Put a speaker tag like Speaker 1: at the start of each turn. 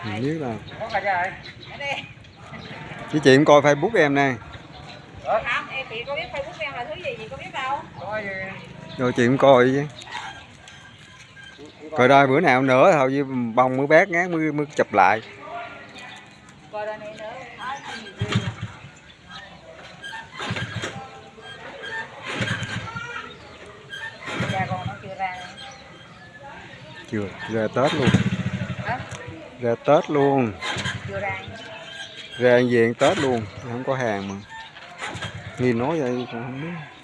Speaker 1: Mình biết là chị cũng coi Facebook em nè.
Speaker 2: Không, chị có biết Facebook em là thứ gì có biết đâu.
Speaker 1: Rồi chị cũng coi chứ. Coi đây bữa nào nữa thôi với bông mới bét ngán mới chụp lại.
Speaker 2: Coi đây nữa. Cha con nó chưa ra.
Speaker 1: Chưa ra Tết luôn.
Speaker 2: Hả?
Speaker 1: Ra Tết luôn.
Speaker 2: Chưa ra.
Speaker 1: Ra về Tết luôn, không có hàng mà. Nghi nói vậy còn không biết.